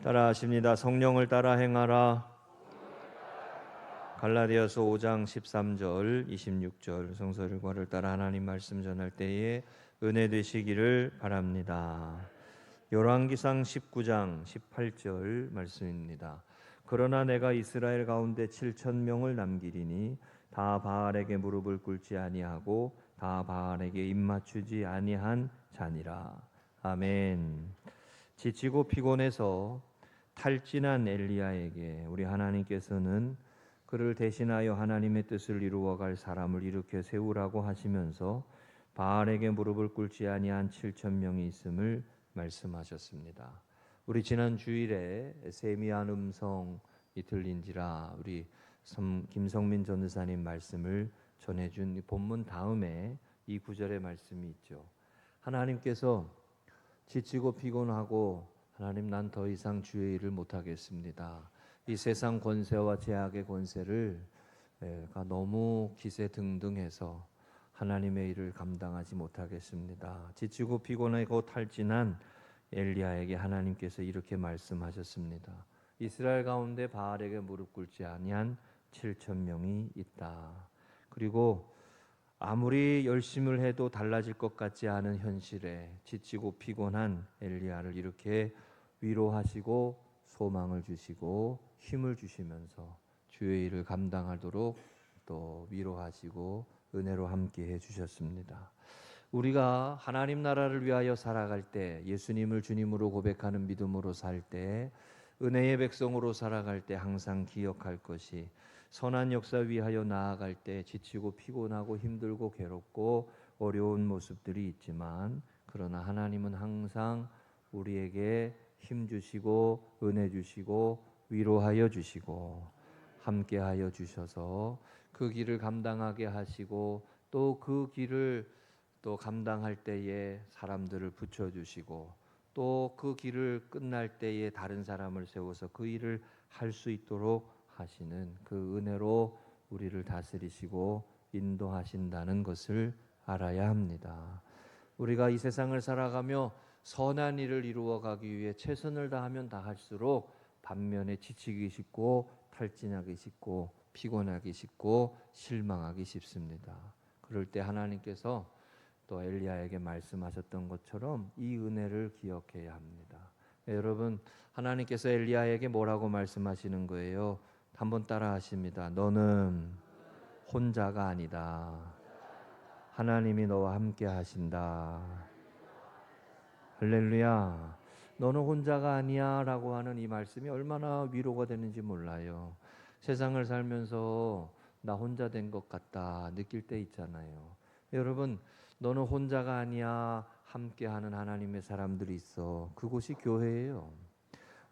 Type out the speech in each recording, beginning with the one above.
따라하십니다. 성령을 따라 행하라. 갈라디아서 5장 13절 26절 성서를 따라 하나님 말씀 전할 때에 은혜 되시기를 바랍니다. 열왕기상 19장 18절 말씀입니다. 그러나 내가 이스라엘 가운데 7천 명을 남기리니 다 바알에게 무릎을 꿇지 아니하고 다 바알에게 입맞추지 아니한 자니라. 아멘. 지치고 피곤해서 탈진한 엘리야에게 우리 하나님께서는 그를 대신하여 하나님의 뜻을 이루어갈 사람을 일으켜 세우라고 하시면서 바알에게 무릎을 꿇지 아니한 7천 명이 있음을 말씀하셨습니다. 우리 지난 주일에 세미한 음성이 들린지라 우리 김성민 전도사님 말씀을 전해준 본문 다음에 이 구절의 말씀이 있죠. 하나님께서 지치고 피곤하고 하나님 난 더 이상 주의 일을 못하겠습니다. 이 세상 권세와 제약의 권세를 너무 기세등등해서 하나님의 일을 감당하지 못하겠습니다. 지치고 피곤하고 탈진한 엘리야에게 하나님께서 이렇게 말씀하셨습니다. 이스라엘 가운데 바알에게 무릎 꿇지 아니한 7천 명이 있다. 그리고 아무리 열심을 해도 달라질 것 같지 않은 현실에 지치고 피곤한 엘리야를 이렇게 위로하시고 소망을 주시고 힘을 주시면서 주의 일을 감당하도록 또 위로하시고 은혜로 함께 해주셨습니다. 우리가 하나님 나라를 위하여 살아갈 때, 예수님을 주님으로 고백하는 믿음으로 살 때, 은혜의 백성으로 살아갈 때 항상 기억할 것이, 선한 역사 위하여 나아갈 때 지치고 피곤하고 힘들고 괴롭고 어려운 모습들이 있지만, 그러나 하나님은 항상 우리에게 힘 주시고 은혜 주시고 위로하여 주시고 함께하여 주셔서 그 길을 감당하게 하시고, 또 그 길을 또 감당할 때에 사람들을 붙여주시고, 또 그 길을 끝날 때에 다른 사람을 세워서 그 일을 할 수 있도록 하시는 그 은혜로 우리를 다스리시고 인도하신다는 것을 알아야 합니다. 우리가 이 세상을 살아가며 선한 일을 이루어가기 위해 최선을 다하면 다할수록 반면에 지치기 쉽고 탈진하기 쉽고 피곤하기 쉽고 실망하기 쉽습니다. 그럴 때 하나님께서 또 엘리야에게 말씀하셨던 것처럼 이 은혜를 기억해야 합니다. 여러분, 하나님께서 엘리야에게 뭐라고 말씀하시는 거예요? 한번 따라 하십니다. 너는 혼자가 아니다. 하나님이 너와 함께 하신다. 할렐루야. 너는 혼자가 아니야 라고 하는 이 말씀이 얼마나 위로가 되는지 몰라요. 세상을 살면서 나 혼자 된 것 같다 느낄 때 있잖아요. 여러분, 너는 혼자가 아니야. 함께하는 하나님의 사람들이 있어. 그곳이 교회예요.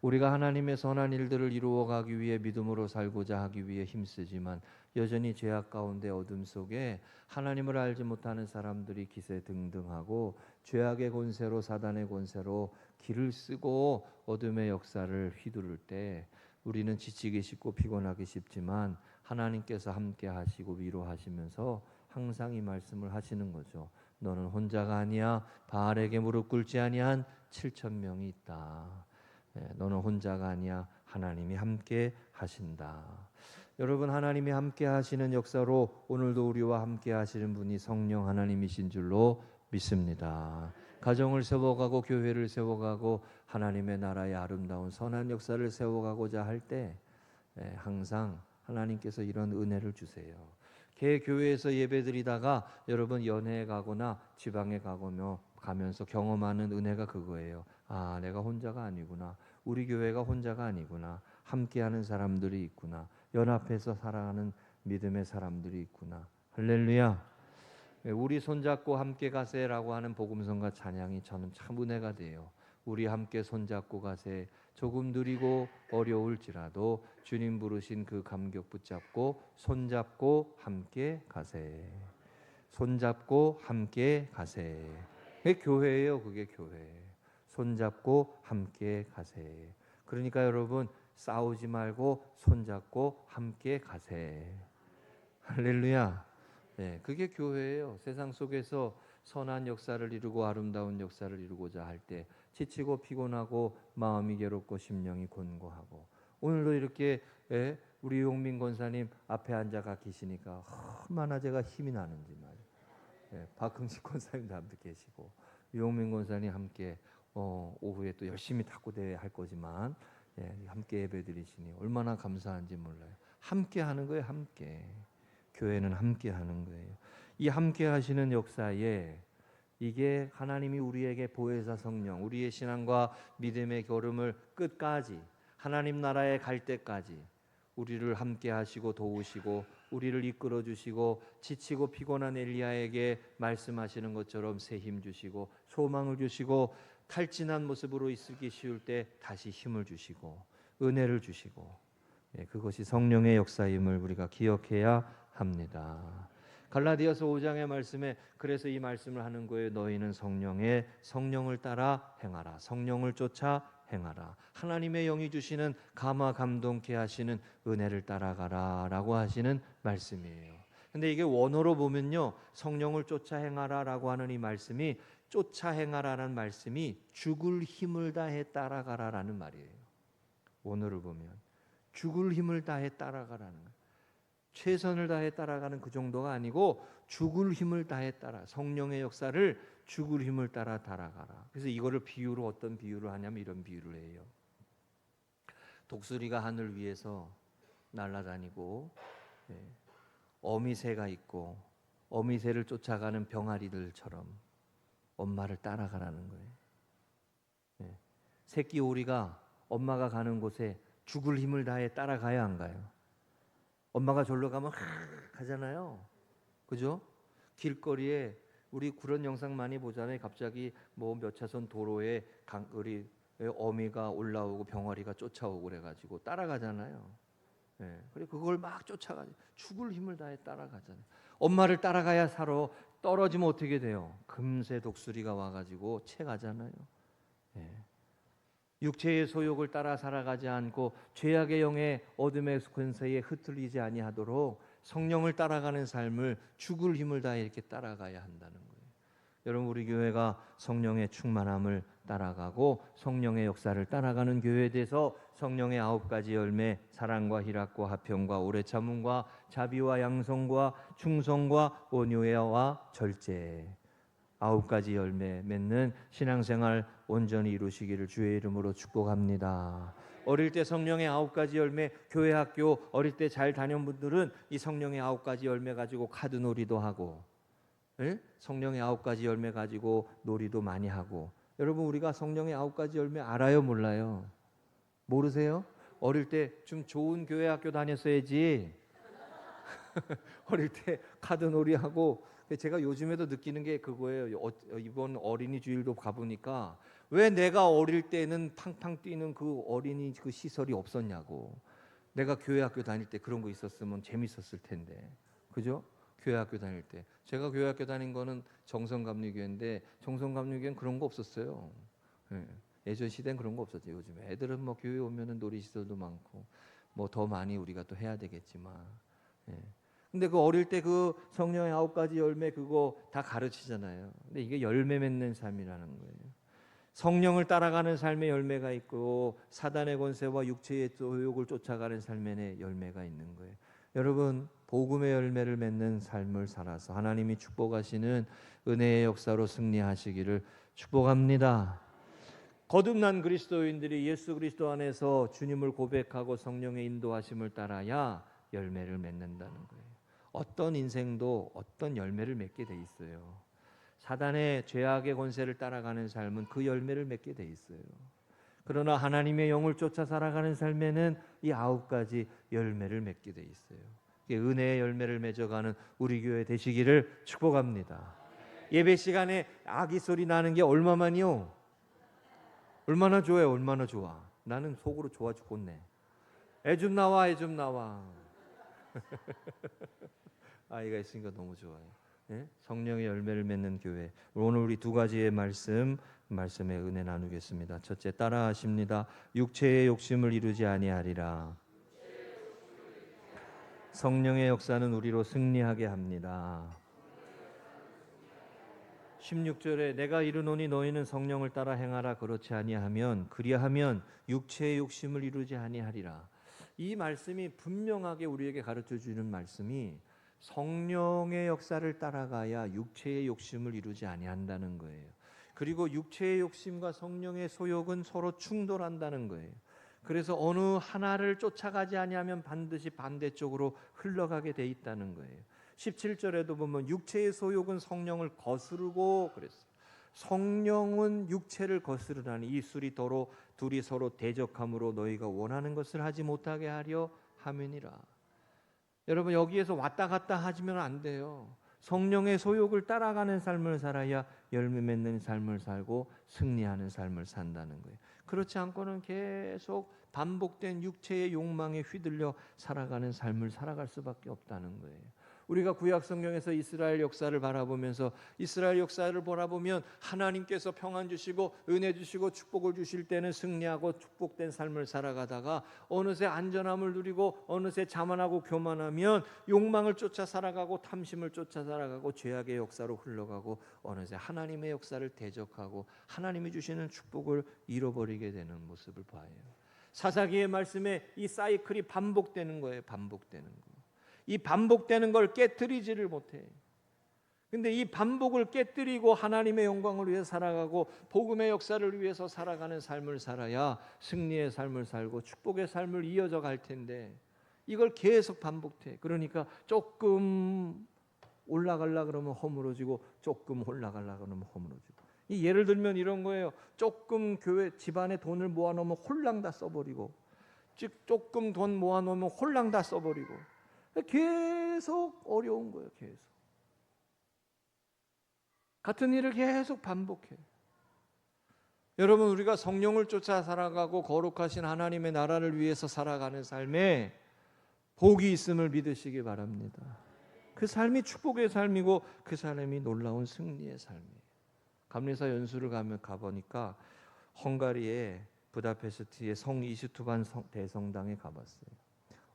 우리가 하나님의 선한 일들을 이루어가기 위해 믿음으로 살고자 하기 위해 힘쓰지만 여전히 죄악 가운데 어둠 속에 하나님을 알지 못하는 사람들이 기세등등하고 죄악의 권세로 사단의 권세로 길을 쓰고 어둠의 역사를 휘두를 때 우리는 지치기 쉽고 피곤하기 쉽지만 하나님께서 함께 하시고 위로하시면서 항상 이 말씀을 하시는 거죠. 너는 혼자가 아니야. 바알에게 무릎 꿇지 아니한 7천 명이 있다. 너는 혼자가 아니야. 하나님이 함께 하신다. 여러분, 하나님이 함께 하시는 역사로 오늘도 우리와 함께 하시는 분이 성령 하나님이신 줄로 믿습니다. 가정을 세워가고 교회를 세워가고 하나님의 나라의 아름다운 선한 역사를 세워가고자 할 때 항상 하나님께서 이런 은혜를 주세요. 교회에서 예배드리다가 여러분 연회에 가거나 지방에 가면서 경험하는 은혜가 그거예요. 아, 내가 혼자가 아니구나. 우리 교회가 혼자가 아니구나. 함께하는 사람들이 있구나. 연합해서 살아가는 믿음의 사람들이 있구나. 할렐루야. 우리 손잡고 함께 가세라고 하는 복음성과 찬양이 저는 참 은혜가 돼요. 우리 함께 손잡고 가세. 조금 느리고 어려울지라도 주님 부르신 그 감격 붙잡고 손잡고 함께 가세. 손잡고 함께 가세. 그게 교회예요. 그게 교회. 손잡고 함께 가세. 그러니까 여러분, 싸우지 말고 손잡고 함께 가세. 할렐루야. 네, 그게 교회예요. 세상 속에서 선한 역사를 이루고 아름다운 역사를 이루고자 할 때 지치고 피곤하고 마음이 괴롭고 심령이 곤고하고. 오늘도 이렇게 우리 용민 권사님 앞에 앉아가 계시니까 얼마나 제가 힘이 나는지 말이에요. 박흥식 권사님도 함께 계시고 용민 권사님 함께 오후에 또 열심히 탁구 대회 할 거지만 함께 예배드리시니 얼마나 감사한지 몰라요. 함께 하는 거예요. 함께. 교회는 함께 하는 거예요. 이 함께 하시는 역사에 이게 하나님이 우리에게 보혜사 성령, 우리의 신앙과 믿음의 걸음을 끝까지 하나님 나라에 갈 때까지 우리를 함께 하시고 도우시고 우리를 이끌어 주시고 지치고 피곤한 엘리야에게 말씀하시는 것처럼 새 힘 주시고 소망을 주시고 탈진한 모습으로 있기 쉬울 때 다시 힘을 주시고 은혜를 주시고 그것이 성령의 역사임을 우리가 기억해야 합니다. 갈라디아서 5장의 말씀에 그래서 이 말씀을 하는 거예요. 너희는 성령을 따라 행하라. 성령을 쫓아 행하라. 하나님의 영이 주시는 감화 감동케 하시는 은혜를 따라가라 라고 하시는 말씀이에요. 근데 이게 원어로 보면요, 성령을 쫓아 행하라라고 하는 이 말씀이, 쫓아 행하라는 말씀이 죽을 힘을 다해 따라가라라는 말이에요. 원어를 보면 죽을 힘을 다해 따라가라는 거예요. 최선을 다해 따라가는 그 정도가 아니고 죽을 힘을 다해 따라, 성령의 역사를 죽을 힘을 따라 따라가라. 그래서 이거를 비유로, 어떤 비유를 하냐면 이런 비유를 해요. 독수리가 하늘 위에서 날아다니고 어미새가 있고 어미새를 쫓아가는 병아리들처럼 엄마를 따라가라는 거예요. 새끼 오리가 엄마가 가는 곳에 죽을 힘을 다해 따라가야 안 가요? 엄마가 절로 가면 가잖아요. 그죠? 길거리에 우리 그런 영상 많이 보잖아요. 갑자기 뭐 몇 차선 도로에 우리 어미가 올라오고 병아리가 쫓아오고 그래가지고 따라가잖아요. 그리고 그걸 막 쫓아가지고 죽을 힘을 다해 따라가잖아요. 엄마를 따라가야 살아. 떨어지면 어떻게 돼요? 금세 독수리가 와가지고 채가잖아요. 육체의 소욕을 따라 살아가지 않고 죄악의 영의 어둠의 권세에 흩둘리지 아니하도록 성령을 따라가는 삶을 죽을 힘을 다해 이렇게 따라가야 한다는 거예요. 여러분, 우리 교회가 성령의 충만함을 따라가고 성령의 역사를 따라가는 교회에 대해서 성령의 9가지 열매, 사랑과 희락과 화평과 오래 참음과 자비와 양성과 충성과 온유와 절제, 9가지 열매 맺는 신앙생활 온전히 이루시기를 주의 이름으로 축복합니다. 어릴 때 성령의 9가지 열매, 교회 학교 어릴 때 잘 다녀온 분들은 이 성령의 9가지 열매 가지고 카드놀이도 하고, 성령의 9가지 열매 가지고 놀이도 많이 하고. 여러분, 우리가 성령의 9가지 열매 알아요, 몰라요? 모르세요? 어릴 때 좀 좋은 교회 학교 다녔어야지. 어릴 때 카드놀이 하고. 제가 요즘에도 느끼는 게 그거예요. 이번 어린이 주일도 가보니까 왜 내가 어릴 때는 팡팡 뛰는 그 어린이 그 시설이 없었냐고. 내가 교회 학교 다닐 때 그런 거 있었으면 재밌었을 텐데. 그죠? 교회 학교 다닐 때. 제가 교회 학교 다닌 거는 정성감리교회인데 정성감리교회는 그런 거 없었어요. 예전 시대는 그런 거 없었죠. 요즘 애들은 뭐 교회 오면은 놀이시설도 많고 뭐 더 많이 우리가 또 해야 되겠지만. 근데 그 어릴 때 그 성령의 9가지 열매 그거 다 가르치잖아요. 근데 이게 열매 맺는 삶이라는 거예요. 성령을 따라가는 삶의 열매가 있고 사단의 권세와 육체의 소욕을 쫓아가는 삶의 열매가 있는 거예요. 여러분, 복음의 열매를 맺는 삶을 살아서 하나님이 축복하시는 은혜의 역사로 승리하시기를 축복합니다. 거듭난 그리스도인들이 예수 그리스도 안에서 주님을 고백하고 성령의 인도하심을 따라야 열매를 맺는다는 거예요. 어떤 인생도 어떤 열매를 맺게 돼 있어요. 사단의 죄악의 권세를 따라가는 삶은 그 열매를 맺게 돼 있어요. 그러나 하나님의 영을 쫓아 살아가는 삶에는 이 9가지 열매를 맺게 돼 있어요. 은혜의 열매를 맺어가는 우리 교회 되시기를 축복합니다. 예배 시간에 아기 소리 나는 게 얼마만이요? 얼마나 좋아요? 얼마나 좋아. 나는 속으로 좋아 죽겠네. 애 좀 나와, 애 좀 나와. 아이가 있으니까 너무 좋아요. 성령의 열매를 맺는 교회. 오늘 우리 2가지의 말씀의 은혜 나누겠습니다. 첫째, 따라하십니다. 육체의 욕심을 이루지 아니하리라. 성령의 역사는 우리로 승리하게 합니다. 16절에 내가 이르노니 너희는 성령을 따라 행하라 그렇지 아니하면 그리하면 육체의 욕심을 이루지 아니하리라. 이 말씀이 분명하게 우리에게 가르쳐 주는 말씀이 성령의 역사를 따라가야 육체의 욕심을 이루지 아니한다는 거예요. 그리고 육체의 욕심과 성령의 소욕은 서로 충돌한다는 거예요. 그래서 어느 하나를 쫓아가지 아니하면 반드시 반대쪽으로 흘러가게 돼 있다는 거예요. 17절에도 보면 육체의 소욕은 성령을 거스르고 그랬어요. 성령은 육체를 거스르나니 이 둘이 서로 대적함으로 너희가 원하는 것을 하지 못하게 하려 함이니라. 여러분 여기에서 왔다 갔다 하시면 안 돼요. 성령의 소욕을 따라가는 삶을 살아야 열매 맺는 삶을 살고 승리하는 삶을 산다는 거예요. 그렇지 않고는 계속 반복된 육체의 욕망에 휘둘려 살아가는 삶을 살아갈 수밖에 없다는 거예요. 우리가 구약 성경에서 이스라엘 역사를 바라보면서 이스라엘 역사를 바라보면 하나님께서 평안 주시고 은혜 주시고 축복을 주실 때는 승리하고 축복된 삶을 살아가다가 어느새 안전함을 누리고 어느새 자만하고 교만하면 욕망을 쫓아 살아가고 탐심을 쫓아 살아가고 죄악의 역사로 흘러가고 어느새 하나님의 역사를 대적하고 하나님이 주시는 축복을 잃어버리게 되는 모습을 봐요. 사사기의 말씀에 이 사이클이 반복되는 거예요. 반복되는 거. 이 반복되는 걸 깨트리지를 못해. 근데 이 반복을 깨뜨리고 하나님의 영광을 위해 살아가고 복음의 역사를 위해서 살아가는 삶을 살아야 승리의 삶을 살고 축복의 삶을 이어져 갈 텐데 이걸 계속 반복해. 그러니까 조금 올라가려 그러면 허물어지고 조금 올라가려 그러면 허물어지고. 이 예를 들면 이런 거예요. 조금 교회 집안에 돈을 모아놓으면 홀랑 다 써버리고 조금 돈 모아놓으면 홀랑 다 써버리고 계속 어려운 거예요. 계속 같은 일을 계속 반복해. 여러분 우리가 성령을 쫓아 살아가고 거룩하신 하나님의 나라를 위해서 살아가는 삶에 복이 있음을 믿으시기 바랍니다. 그 삶이 축복의 삶이고 그 삶이 놀라운 승리의 삶이에요. 감리사 연수를 가보니까 헝가리의 부다페스트의 성 이슈투반 대성당에 가봤어요.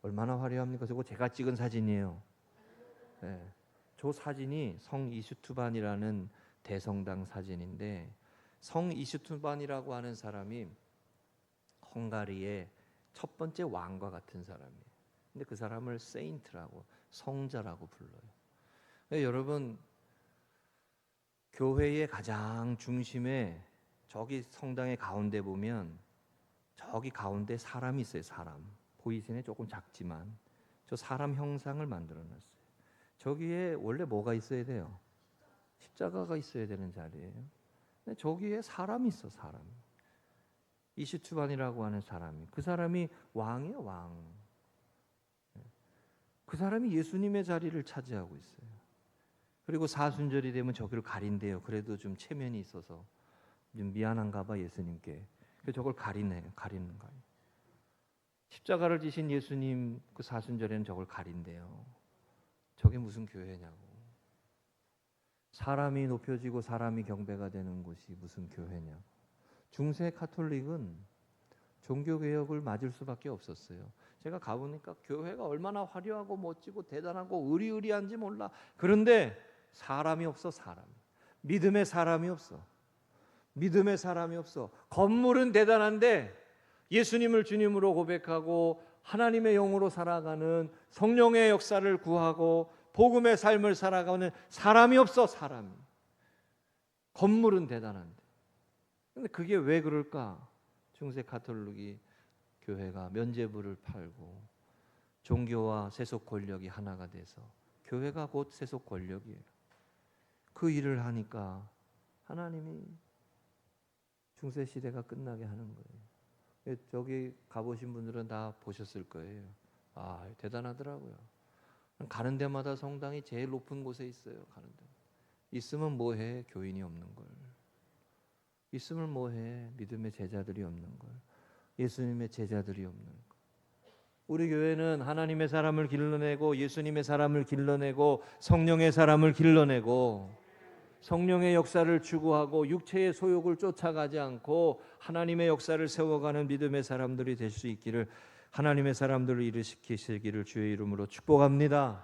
얼마나 화려합니까? 저거 제가 찍은 사진이에요. 네. 저 사진이 성 이슈투반이라는 대성당 사진인데 성 이슈투반이라고 하는 사람이 헝가리의 첫 번째 왕과 같은 사람이에요. 근데 그 사람을 세인트라고 성자라고 불러요. 여러분 교회의 가장 중심에 저기 성당의 가운데 보면 저기 가운데 사람이 있어요. 사람. 보이시네? 조금 작지만 저 사람 형상을 만들어놨어요. 저기에 원래 뭐가 있어야 돼요? 십자가가 있어야 되는 자리예요. 근데 저기에 사람이 있어. 사람. 이시투반이라고 하는 사람이. 그 사람이 왕이에요. 왕. 그 사람이 예수님의 자리를 차지하고 있어요. 그리고 사순절이 되면 저기를 가린대요. 그래도 좀 체면이 있어서 좀 미안한가 봐 예수님께. 그래서 저걸 가리는 거예요. 십자가를 지신 예수님 그 사순절에는 저걸 가린대요. 저게 무슨 교회냐고. 사람이 높여지고 사람이 경배가 되는 곳이 무슨 교회냐고. 중세 카톨릭은 종교개혁을 맞을 수밖에 없었어요. 제가 가보니까 교회가 얼마나 화려하고 멋지고 대단하고 의리의리한지 몰라. 그런데 사람이 없어. 사람. 믿음의 사람이 없어. 믿음의 사람이 없어. 건물은 대단한데 예수님을 주님으로 고백하고 하나님의 영으로 살아가는 성령의 역사를 구하고 복음의 삶을 살아가는 사람이 없어. 사람이. 건물은 대단한데. 근데 그게 왜 그럴까? 중세 카톨릭이 교회가 면죄부를 팔고 종교와 세속 권력이 하나가 돼서 교회가 곧 세속 권력이에요. 그 일을 하니까 하나님이 중세 시대가 끝나게 하는 거예요. 저기 가보신 분들은 다 보셨을 거예요. 아, 대단하더라고요. 가는 데마다 성당이 제일 높은 곳에 있어요. 가는 데. 있으면 뭐해? 교인이 없는 걸. 있으면 뭐해? 믿음의 제자들이 없는 걸. 예수님의 제자들이 없는 걸. 우리 교회는 하나님의 사람을 길러내고 예수님의 사람을 길러내고 성령의 사람을 길러내고 성령의 역사를 추구하고 육체의 소욕을 쫓아가지 않고 하나님의 역사를 세워가는 믿음의 사람들이 될 수 있기를 하나님의 사람들을 일으키시기를 주의 이름으로 축복합니다.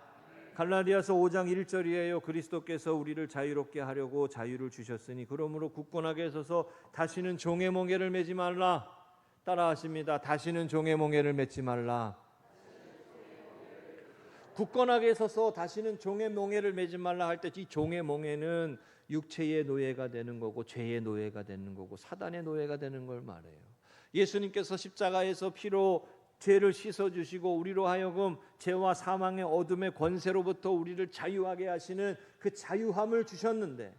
갈라디아서 5장 1절이에요. 그리스도께서 우리를 자유롭게 하려고 자유를 주셨으니 그러므로 굳건하게 서서 다시는 종의 멍에를 매지 말라. 따라하십니다. 다시는 종의 멍에를 맺지 말라. 굳건하게 서서 다시는 종의 멍에를 매지 말라 할 때 이 종의 멍에는 육체의 노예가 되는 거고 죄의 노예가 되는 거고 사단의 노예가 되는 걸 말해요. 예수님께서 십자가에서 피로 죄를 씻어주시고 우리로 하여금 죄와 사망의 어둠의 권세로부터 우리를 자유하게 하시는 그 자유함을 주셨는데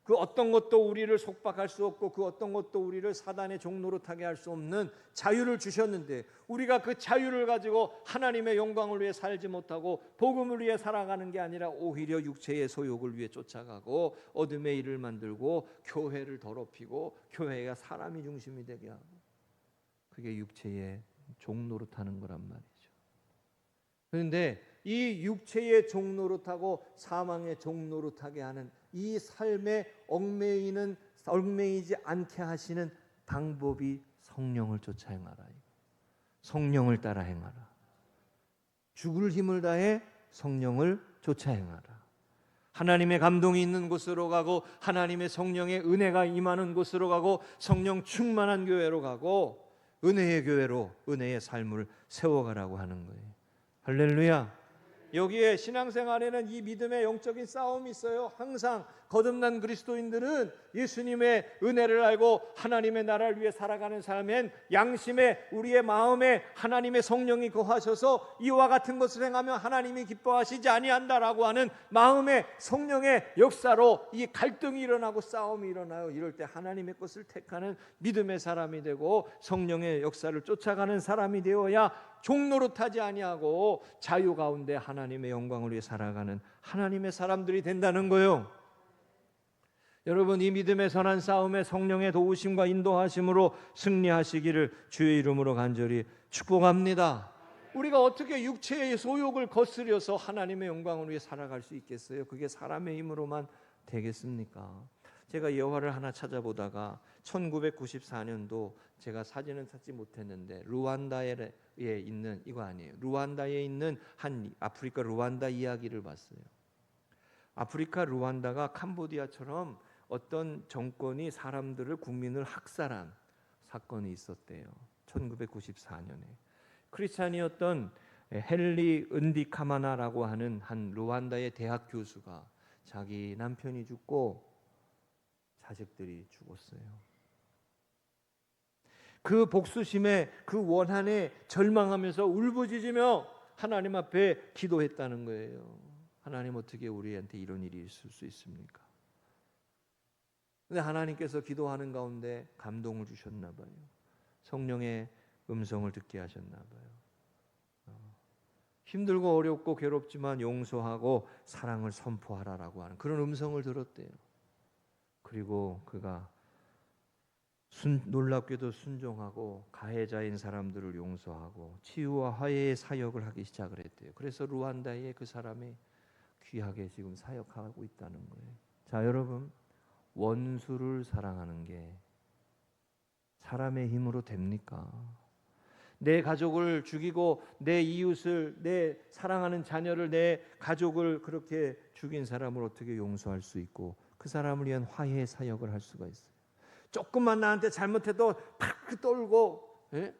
그 어떤 것도 우리를 속박할 수 없고 그 어떤 것도 우리를 사단의 종노릇하게 할 수 없는 자유를 주셨는데 우리가 그 자유를 가지고 하나님의 영광을 위해 살지 못하고 복음을 위해 살아가는 게 아니라 오히려 육체의 소욕을 위해 쫓아가고 어둠의 일을 만들고 교회를 더럽히고 교회가 사람이 중심이 되게 하고 그게 육체의 종노릇하는 거란 말이죠. 그런데 이 육체의 종노릇하고 사망의 종노릇하게 하는 이 삶에 얽매이지 않게 하시는 방법이 성령을 쫓아 행하라. 성령을 따라 행하라. 죽을 힘을 다해 성령을 쫓아 행하라. 하나님의 감동이 있는 곳으로 가고 하나님의 성령의 은혜가 임하는 곳으로 가고 성령 충만한 교회로 가고 은혜의 교회로 은혜의 삶을 세워가라고 하는 거예요. 할렐루야. 여기에 신앙생활에는 이 믿음의 영적인 싸움이 있어요. 항상 거듭난 그리스도인들은 예수님의 은혜를 알고 하나님의 나라를 위해 살아가는 삶엔 양심에 우리의 마음에 하나님의 성령이 거하셔서 이와 같은 것을 행하면 하나님이 기뻐하시지 아니한다라고 하는 마음의 성령의 역사로 이 갈등이 일어나고 싸움이 일어나요. 이럴 때 하나님의 것을 택하는 믿음의 사람이 되고 성령의 역사를 쫓아가는 사람이 되어야 종노릇하지 아니하고 자유 가운데 하나님의 영광을 위해 살아가는 하나님의 사람들이 된다는 거예요. 여러분, 이 믿음의 선한 싸움에 성령의 도우심과 인도하심으로 승리하시기를 주의 이름으로 간절히 축복합니다. 우리가 어떻게 육체의 소욕을 거스려서 하나님의 영광을 위해 살아갈 수 있겠어요? 그게 사람의 힘으로만 되겠습니까? 제가 여호와를 하나 찾아보다가 1994년도 제가 사진은 찾지 못했는데 루안다에 있는 이거 아니에요. 루안다에 있는 한 아프리카 루안다 이야기를 봤어요. 아프리카 루안다가 캄보디아처럼 어떤 정권이 사람들을 국민을 학살한 사건이 있었대요. 1994년에 크리스찬이었던 헨리 은디카마나라고 하는 한 루안다의 대학 교수가 자기 남편이 죽고 자식들이 죽었어요. 그 복수심에 그 원한에 절망하면서 울부짖으며 하나님 앞에 기도했다는 거예요. 하나님, 어떻게 우리한테 이런 일이 있을 수 있습니까? 근데 하나님께서 기도하는 가운데 감동을 주셨나 봐요. 성령의 음성을 듣게 하셨나 봐요. 힘들고 어렵고 괴롭지만 용서하고 사랑을 선포하라라고 하는 그런 음성을 들었대요. 그리고 그가 놀랍게도 순종하고 가해자인 사람들을 용서하고 치유와 화해의 사역을 하기 시작을 했대요. 그래서 루안다에 그 사람이 귀하게 지금 사역하고 있다는 거예요. 자, 여러분, 원수를 사랑하는 게 사람의 힘으로 됩니까? 내 가족을 죽이고 내 이웃을, 내 사랑하는 자녀를, 내 가족을 그렇게 죽인 사람을 어떻게 용서할 수 있고 그 사람을 위한 화해의 사역을 할 수가 있어요? 조금만 나한테 잘못해도 팍 떨고, 예?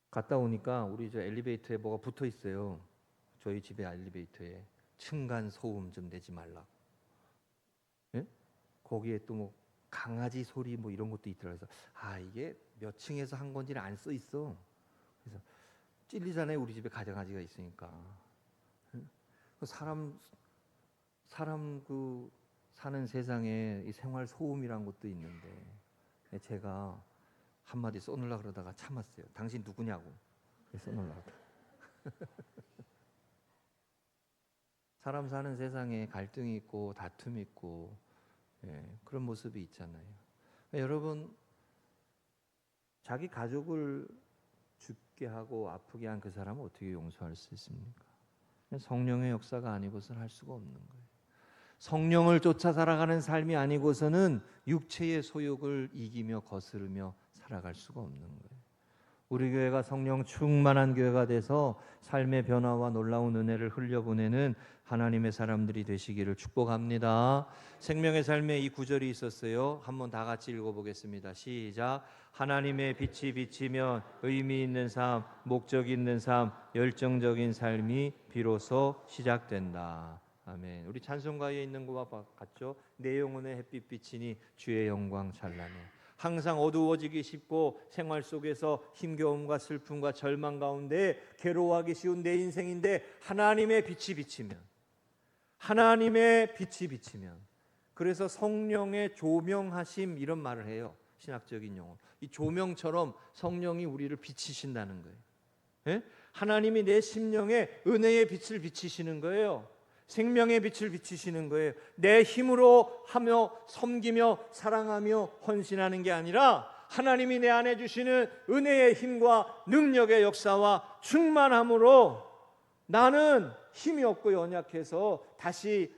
갔다 오니까 우리 저 엘리베이터에 뭐가 붙어 있어요. 저희 집에 엘리베이터에 층간 소음 좀 내지 말라고. 예? 거기에 또 뭐 강아지 소리 뭐 이런 것도 있더라고요. 그래서 이게 몇 층에서 한 건지는 안 써 있어. 그래서 찔리잖아요. 우리 집에 강아지가 있으니까. 사람 그 사는 세상에 이 생활 소음이란 것도 있는데 제가 한마디 써놓으려고 그러다가 참았어요. 당신 누구냐고 써놓으려고. 사람 사는 세상에 갈등이 있고 다툼이 있고 그런 모습이 있잖아요. 여러분, 자기 가족을 죽게 하고 아프게 한 그 사람을 어떻게 용서할 수 있습니까? 성령의 역사가 아니고서는 할 수가 없는 거예요. 성령을 쫓아 살아가는 삶이 아니고서는 육체의 소욕을 이기며 거스르며 살아갈 수가 없는 거예요. 우리 교회가 성령 충만한 교회가 돼서 삶의 변화와 놀라운 은혜를 흘려보내는 하나님의 사람들이 되시기를 축복합니다. 생명의 삶에 이 구절이 있었어요. 한번 다 같이 읽어보겠습니다. 시작. 하나님의 빛이 비치면 의미 있는 삶, 목적 있는 삶, 열정적인 삶이 비로소 시작된다. 아멘. 우리 찬송가에 있는 것과 같죠? 내 영혼의 햇빛 비치니 주의 영광 찬란해. 항상 어두워지기 쉽고 생활 속에서 힘겨움과 슬픔과 절망 가운데 괴로워하기 쉬운 내 인생인데 하나님의 빛이 비치면, 하나님의 빛이 비치면, 그래서 성령의 조명하심 이런 말을 해요. 신학적인 용어. 이 조명처럼 성령이 우리를 비치신다는 거예요. 예? 하나님이 내 심령에 은혜의 빛을 비치시는 거예요. 생명의 빛을 비치시는 거예요. 내 힘으로 하며 섬기며 사랑하며 헌신하는 게 아니라 하나님이 내 안에 주시는 은혜의 힘과 능력의 역사와 충만함으로 나는 힘이 없고 연약해서 다시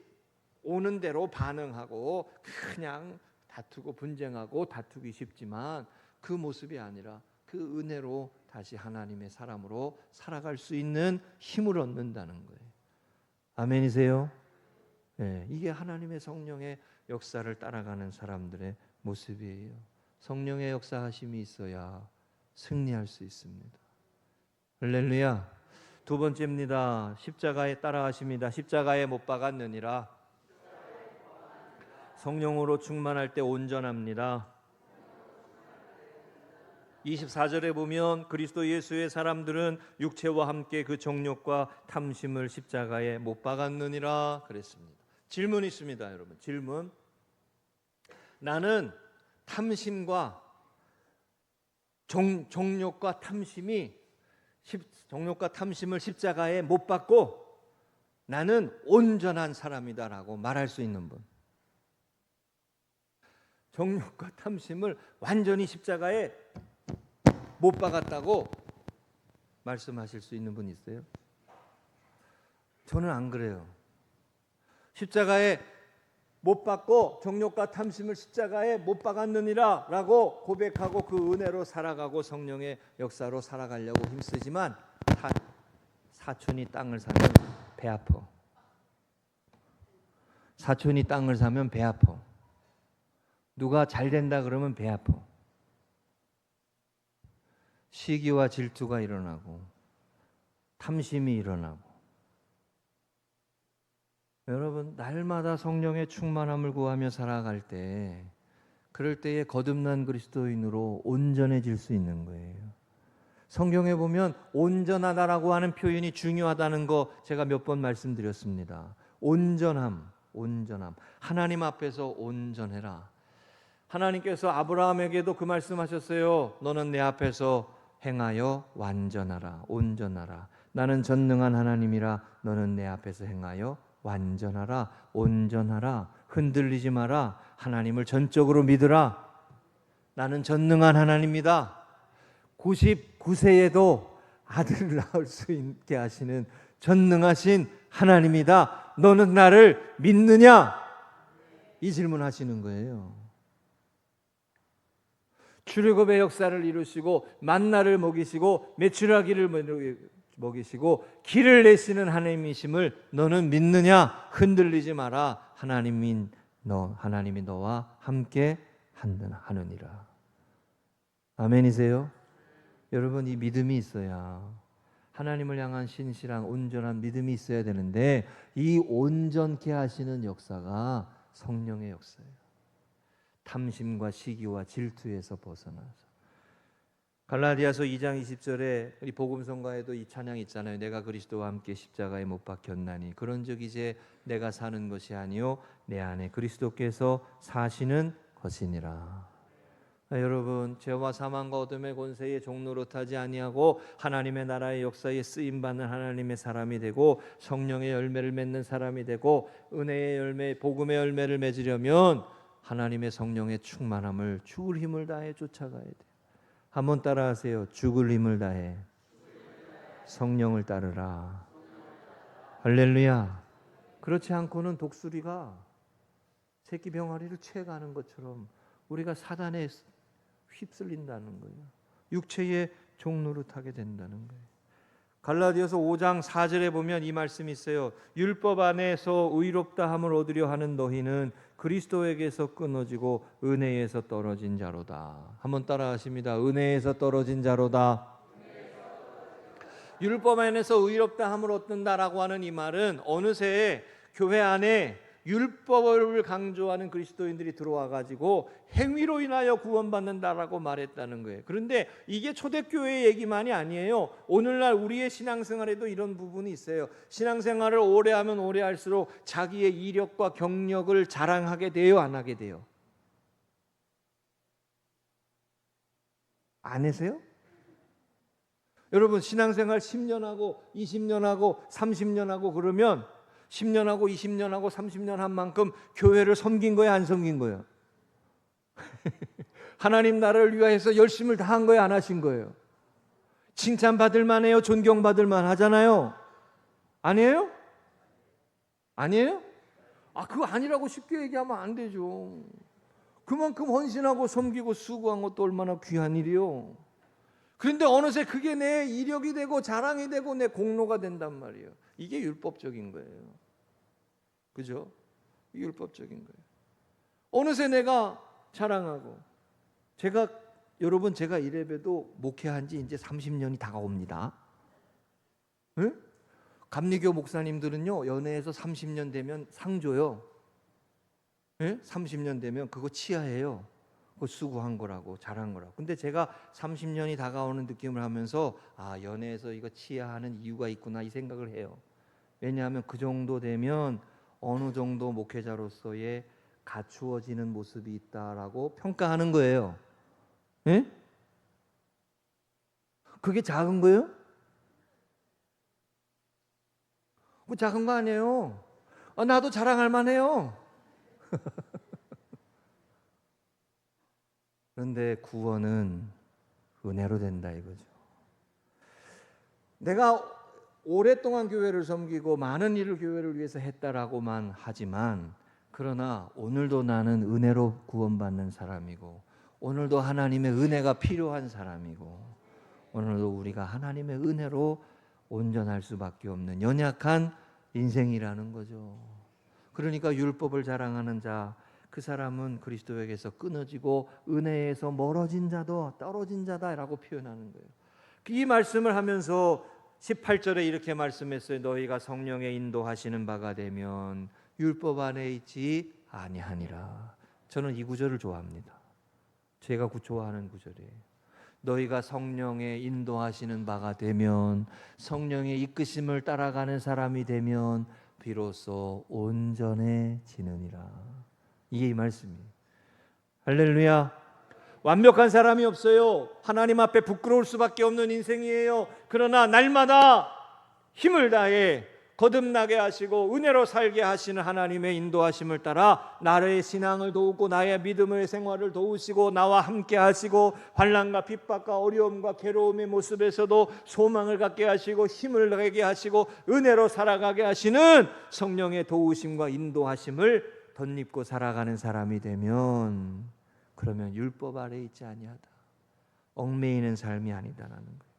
오는 대로 반응하고 그냥 다투고 분쟁하고 다투기 쉽지만 그 모습이 아니라 그 은혜로 다시 하나님의 사람으로 살아갈 수 있는 힘을 얻는다는 거예요. 아멘이세요? 네, 이게 하나님의 성령의 역사를 따라가는 사람들의 모습이에요. 성령의 역사하심이 있어야 승리할 수 있습니다. 할렐루야. 두 번째입니다. 십자가에 따라하십니다. 십자가에 못 박았느니라. 성령으로 충만할 때 온전합니다. 24절에 보면 그리스도 예수의 사람들은 육체와 함께 그 정욕과 탐심을 십자가에 못 박았느니라 그랬습니다. 질문이 있습니다, 여러분. 질문. 나는 탐심과 정욕과 탐심을 십자가에 못 박고 나는 온전한 사람이다라고 말할 수 있는 분. 정욕과 탐심을 완전히 십자가에 못 박았다고 말씀하실 수 있는 분 있어요? 저는 안 그래요. 십자가에 못 박고 정욕과 탐심을 십자가에 못 박았느니라 라고 고백하고 그 은혜로 살아가고 성령의 역사로 살아가려고 힘쓰지만 사촌이 땅을 사면 배 아파. 사촌이 땅을 사면 배 아파. 누가 잘 된다 그러면 배 아파. 시기와 질투가 일어나고 탐심이 일어나고. 여러분, 날마다 성령의 충만함을 구하며 살아갈 때, 그럴 때에 거듭난 그리스도인으로 온전해질 수 있는 거예요. 성경에 보면 온전하다라고 하는 표현이 중요하다는 거 제가 몇 번 말씀드렸습니다. 온전함. 하나님 앞에서 온전해라. 하나님께서 아브라함에게도 그 말씀하셨어요. 너는 내 앞에서 행하여 완전하라, 온전하라. 나는 전능한 하나님이라. 너는 내 앞에서 행하여 완전하라, 온전하라. 흔들리지 마라. 하나님을 전적으로 믿으라. 나는 전능한 하나님이다. 99세에도 아들을 낳을 수 있게 하시는 전능하신 하나님이다. 너는 나를 믿느냐? 이 질문하시는 거예요. 출애굽의 역사를 이루시고 만나를 먹이시고 메추라기를 먹이시고 길을 내시는 하나님이심을 너는 믿느냐? 흔들리지 마라. 하나님이 너와 함께 하느니라. 아멘이세요? 여러분, 이 믿음이 있어야, 하나님을 향한 신실한 온전한 믿음이 있어야 되는데, 이 온전케 하시는 역사가 성령의 역사예요. 탐심과 시기와 질투에서 벗어나서. 갈라디아서 2장 20절에 우리 복음성가에도 이 찬양 있잖아요. 내가 그리스도와 함께 십자가에 못 박혔나니 그런즉 이제 내가 사는 것이 아니요 내 안에 그리스도께서 사시는 것이니라. 여러분, 죄와 사망과 어둠의 권세의 종노릇 하지 아니하고 하나님의 나라의 역사에 쓰임받는 하나님의 사람이 되고 성령의 열매를 맺는 사람이 되고 은혜의 열매, 복음의 열매를 맺으려면 하나님의 성령의 충만함을 죽을 힘을 다해 쫓아가야 돼요. 한번 따라하세요. 죽을 힘을 다해 성령을 따르라. 할렐루야. 그렇지 않고는 독수리가 새끼 병아리를 채가는 것처럼 우리가 사단에 휩쓸린다는 거예요. 육체의 종노릇하게 된다는 거예요. 갈라디아서 5장 4절에 보면 이 말씀이 있어요. 율법 안에서 의롭다 함을 얻으려 하는 너희는 그리스도에게서 끊어지고 은혜에서 떨어진 자로다. 한번 따라하십니다. 은혜에서 떨어진 자로다. 율법 안에서 의롭다 함을 얻는다라고 하는 이 말은 어느새 교회 안에 율법을 강조하는 그리스도인들이 들어와 가지고 행위로 인하여 구원받는다라고 말했다는 거예요. 그런데 이게 초대교회 얘기만이 아니에요. 오늘날 우리의 신앙생활에도 이런 부분이 있어요. 신앙생활을 오래 하면 오래 할수록 자기의 이력과 경력을 자랑하게 돼요, 안 하게 돼요? 안 하세요? 여러분 신앙생활 10년 하고 20년 하고 30년 하고 그러면 10년 하고 20년 하고 30년 한 만큼 교회를 섬긴 거예요, 안 섬긴 거예요? 하나님 나라를 위하여서 열심을 다한 거예요, 안 하신 거예요? 칭찬받을 만해요, 존경받을 만하잖아요. 아니에요? 아니에요? 그거 아니라고 쉽게 얘기하면 안 되죠. 그만큼 헌신하고 섬기고 수고한 것도 얼마나 귀한 일이요. 그런데 어느새 그게 내 이력이 되고 자랑이 되고 내 공로가 된단 말이에요. 이게 율법적인 거예요. 그죠? 이게 율법적인 거예요. 어느새 내가 자랑하고 여러분 제가 이래봬도 목회한 지 이제 30년이 다가옵니다. 네? 감리교 목사님들은요 연애에서 30년 되면 상 줘요. 네? 30년 되면 그거 치하해요. 그거 수고한 거라고 잘한 거라고. 근데 제가 30년이 다가오는 느낌을 하면서 연애에서 이거 치하하는 이유가 있구나 이 생각을 해요. 왜냐하면 그 정도 되면 어느 정도 목회자로서의 갖추어지는 모습이 있다라고 평가하는 거예요. 예? 그게 작은 거예요? 그 작은 거 아니에요. 나도 자랑할 만해요. 그런데 구원은 은혜로 된다 이거죠. 내가 오랫동안 교회를 섬기고 많은 일을 교회를 위해서 했다라고만 하지만 그러나 오늘도 나는 은혜로 구원받는 사람이고 오늘도 하나님의 은혜가 필요한 사람이고 오늘도 우리가 하나님의 은혜로 온전할 수밖에 없는 연약한 인생이라는 거죠. 그러니까 율법을 자랑하는 자, 그 사람은 그리스도에게서 끊어지고 은혜에서 멀어진 자도 떨어진 자다라고 표현하는 거예요. 이 말씀을 하면서 18절에 이렇게 말씀했어요. 너희가 성령의 인도하시는 바가 되면 율법 안에 있지 아니하니라. 저는 이 구절을 좋아합니다. 제가 좋아하는 구절이에요. 너희가 성령의 인도하시는 바가 되면 성령의 이끄심을 따라가는 사람이 되면 비로소 온전해지느니라. 이게 이 말씀이에요. 할렐루야. 완벽한 사람이 없어요. 하나님 앞에 부끄러울 수밖에 없는 인생이에요. 그러나 날마다 힘을 다해 거듭나게 하시고 은혜로 살게 하시는 하나님의 인도하심을 따라 나의 신앙을 도우고 나의 믿음의 생활을 도우시고 나와 함께 하시고 환난과 핍박과 어려움과 괴로움의 모습에서도 소망을 갖게 하시고 힘을 내게 하시고 은혜로 살아가게 하시는 성령의 도우심과 인도하심을 덧입고 살아가는 사람이 되면 그러면 율법 아래 있지 아니하다. 얽매이는 삶이 아니다라는 거예요.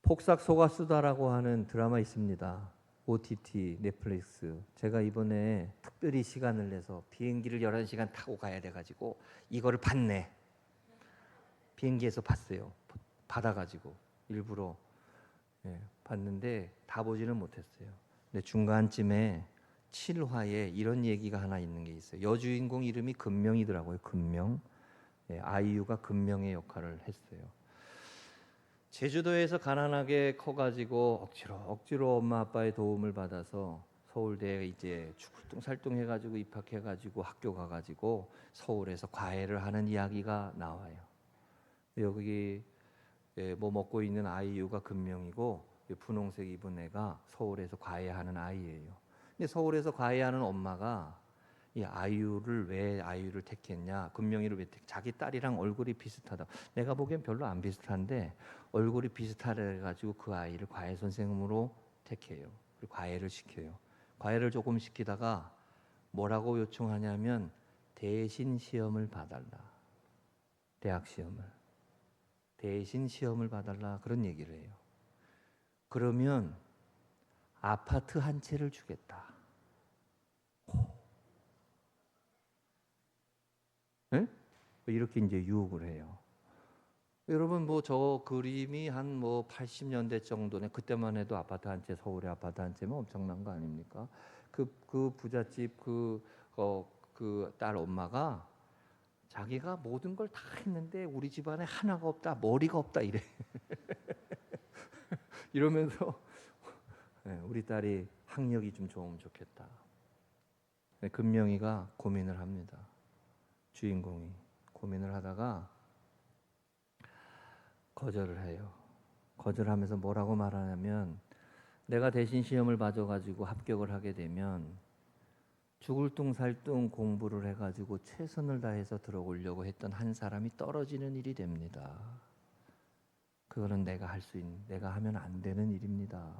폭삭 속았수다라고 하는 드라마 있습니다. OTT, 넷플릭스. 제가 이번에 특별히 시간을 내서 비행기를 11시간 타고 가야 돼가지고 이거를 봤네. 비행기에서 봤어요. 받아가지고 일부러 봤는데 다 보지는 못했어요. 근데 중간쯤에 7화에 이런 얘기가 하나 있는 게 있어요. 여주인공 이름이 금명이더라고요. 금명. 아이유가 금명의 역할을 했어요. 제주도에서 가난하게 커가지고 억지로 엄마 아빠의 도움을 받아서 서울대에 이제 죽을뚱살뚱 해가지고 입학해가지고 학교 가가지고 서울에서 과외를 하는 이야기가 나와요. 여기 뭐 먹고 있는 아이유가 금명이고 분홍색 입은 애가 서울에서 과외하는 아이예요. 근데 서울에서 과외하는 엄마가 이 아이유를 왜 아이유를 택했냐? 금명이를 왜 자기 딸이랑 얼굴이 비슷하다. 내가 보기엔 별로 안 비슷한데 얼굴이 비슷하래 가지고 그 아이를 과외 선생님으로 택해요. 그리고 과외를 시켜요. 과외를 조금 시키다가 뭐라고 요청하냐면 대신 시험을 봐달라. 대학 시험을. 대신 시험을 봐달라 그런 얘기를 해요. 그러면 아파트 한 채를 주겠다. 네? 이렇게 이제 유혹을 해요. 여러분 뭐 저 그림이 한 뭐 80년대 정도네. 그때만 해도 아파트 한 채, 서울의 아파트 한 채면 엄청난 거 아닙니까? 그 부잣집 그 딸 엄마가 자기가 모든 걸 다 했는데 우리 집안에 하나가 없다, 머리가 없다 이래. 이러면서 우리 딸이 학력이 좀 좋으면 좋겠다. 금명이가 고민을 합니다. 주인공이 고민을 하다가 거절을 해요. 거절하면서 뭐라고 말하냐면 내가 대신 시험을 봐줘가지고 합격을 하게 되면 죽을 둥 살 둥 공부를 해가지고 최선을 다해서 들어오려고 했던 한 사람이 떨어지는 일이 됩니다. 그거는 내가 할 수 있는, 내가 하면 안 되는 일입니다.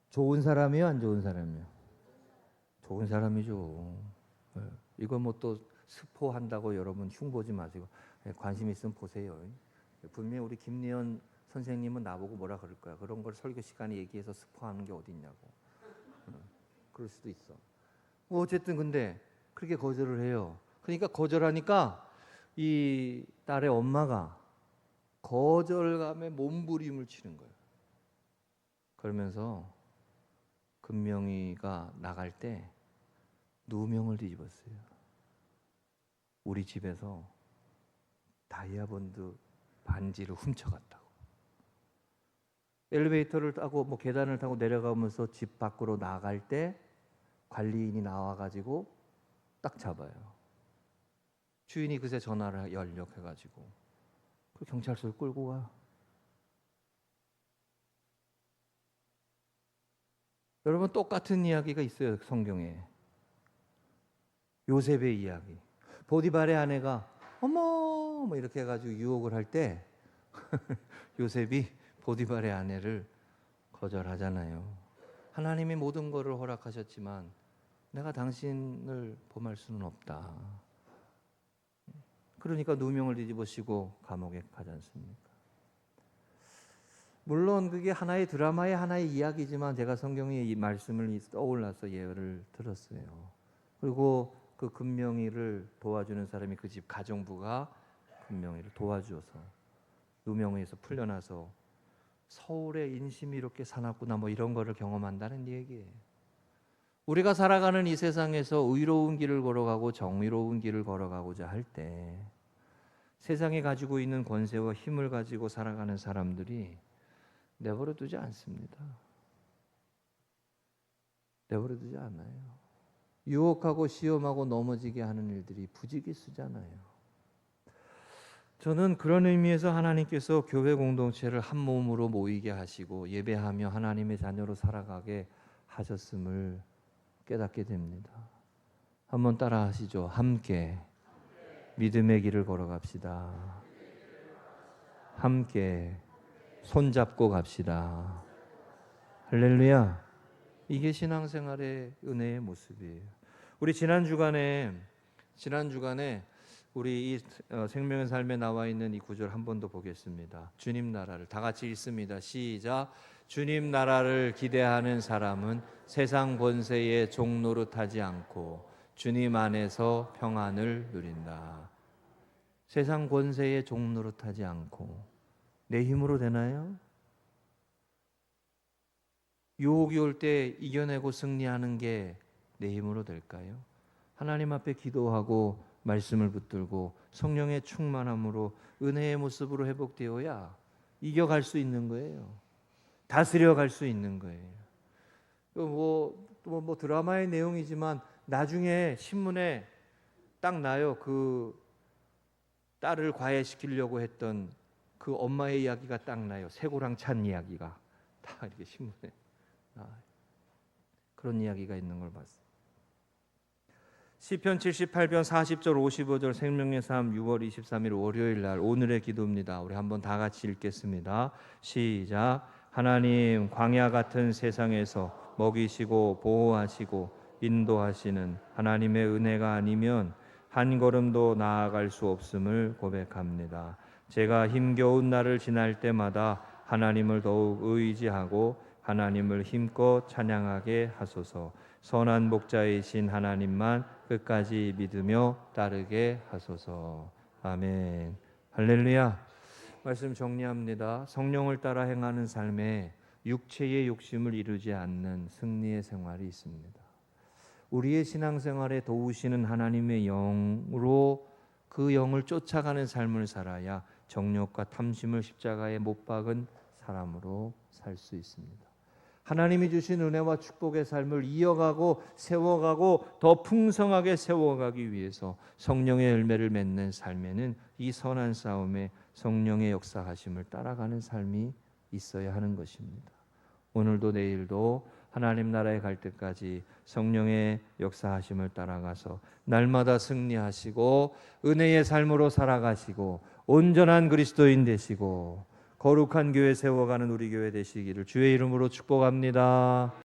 좋은 사람이요, 안 좋은 사람이요? 좋은 사람이죠. 이거 뭐 또 스포한다고 여러분 흉보지 마시고 관심 있으면 보세요. 분명히 우리 김리연 선생님은 나보고 뭐라 그럴 거야. 그런 걸 설교 시간에 얘기해서 스포하는 게 어딨냐고. 그럴 수도 있어. 뭐 어쨌든 근데 그렇게 거절을 해요. 그러니까 거절하니까 이 딸의 엄마가 거절감에 몸부림을 치는 거예요. 그러면서 금명이가 나갈 때 누명을 뒤집었어요. 우리 집에서 다이아몬드 반지를 훔쳐갔다고. 엘리베이터를 타고 뭐 계단을 타고 내려가면서 집 밖으로 나갈 때 관리인이 나와가지고 딱 잡아요. 주인이 그새 전화를 연락해가지고 그 경찰서에 끌고 가. 여러분 똑같은 이야기가 있어요 성경에. 요셉의 이야기. 보디발의 아내가 어머 뭐 이렇게 해가지고 유혹을 할 때 요셉이 보디발의 아내를 거절하잖아요. 하나님이 모든 것을 허락하셨지만 내가 당신을 범할 수는 없다. 그러니까 누명을 뒤집으시고 감옥에 가지 않습니까? 물론 그게 하나의 드라마의 하나의 이야기지만 제가 성경의 이 말씀을 떠올라서 예언을 들었어요. 그리고 그 금명이를 도와주는 사람이 그 집 가정부가 금명이를 도와주어서 누명에서 풀려나서 서울의 인심이 이렇게 사납구나 뭐 이런 거를 경험한다는 얘기예요. 우리가 살아가는 이 세상에서 의로운 길을 걸어가고 정의로운 길을 걸어가고자 할 때 세상에 가지고 있는 권세와 힘을 가지고 살아가는 사람들이 내버려 두지 않습니다. 내버려 두지 않아요. 유혹하고 시험하고 넘어지게 하는 일들이 부지기수잖아요. 저는 그런 의미에서 하나님께서 교회 공동체를 한 몸으로 모이게 하시고 예배하며 하나님의 자녀로 살아가게 하셨음을 깨닫게 됩니다. 한번 따라 하시죠. 함께 믿음의 길을 걸어갑시다. 함께 손잡고 갑시다. 할렐루야. 이게 신앙생활의 은혜의 모습이에요. 우리 지난 주간에 우리 이 생명의 삶에 나와 있는 이 구절 한 번 더 보겠습니다. 주님 나라를 다 같이 읽습니다. 시작. 주님 나라를 기대하는 사람은 세상 권세의 종노릇하지 않고 주님 안에서 평안을 누린다. 세상 권세의 종노릇하지 않고 내 힘으로 되나요? 유혹이 올 때 이겨내고 승리하는 게 내 힘으로 될까요? 하나님 앞에 기도하고 말씀을 붙들고 성령의 충만함으로 은혜의 모습으로 회복되어야 이겨갈 수 있는 거예요. 다스려 갈 수 있는 거예요. 뭐 드라마의 내용이지만 나중에 신문에 딱 나요. 그 딸을 과외시키려고 했던 그 엄마의 이야기가 딱 나요. 쇠고랑 찬 이야기가 다 이렇게 신문에 나와요. 그런 이야기가 있는 걸 봤어요. 시편 78편 40절 55절 생명의 삶 6월 23일 월요일 날 오늘의 기도입니다. 우리 한번 다 같이 읽겠습니다. 시작. 하나님, 광야 같은 세상에서 먹이시고 보호하시고 인도하시는 하나님의 은혜가 아니면 한 걸음도 나아갈 수 없음을 고백합니다. 제가 힘겨운 날을 지날 때마다 하나님을 더욱 의지하고 하나님을 힘껏 찬양하게 하소서. 선한 목자이신 하나님만 끝까지 믿으며 따르게 하소서. 아멘. 할렐루야. 말씀 정리합니다. 성령을 따라 행하는 삶에 육체의 욕심을 이루지 않는 승리의 생활이 있습니다. 우리의 신앙생활에 도우시는 하나님의 영으로 그 영을 쫓아가는 삶을 살아야 정욕과 탐심을 십자가에 못 박은 사람으로 살 수 있습니다. 하나님이 주신 은혜와 축복의 삶을 이어가고 세워가고 더 풍성하게 세워가기 위해서 성령의 열매를 맺는 삶에는 이 선한 싸움에 성령의 역사하심을 따라가는 삶이 있어야 하는 것입니다. 오늘도 내일도 하나님 나라에 갈 때까지 성령의 역사하심을 따라가서 날마다 승리하시고 은혜의 삶으로 살아가시고 온전한 그리스도인 되시고 거룩한 교회 세워가는 우리 교회 되시기를 주의 이름으로 축복합니다.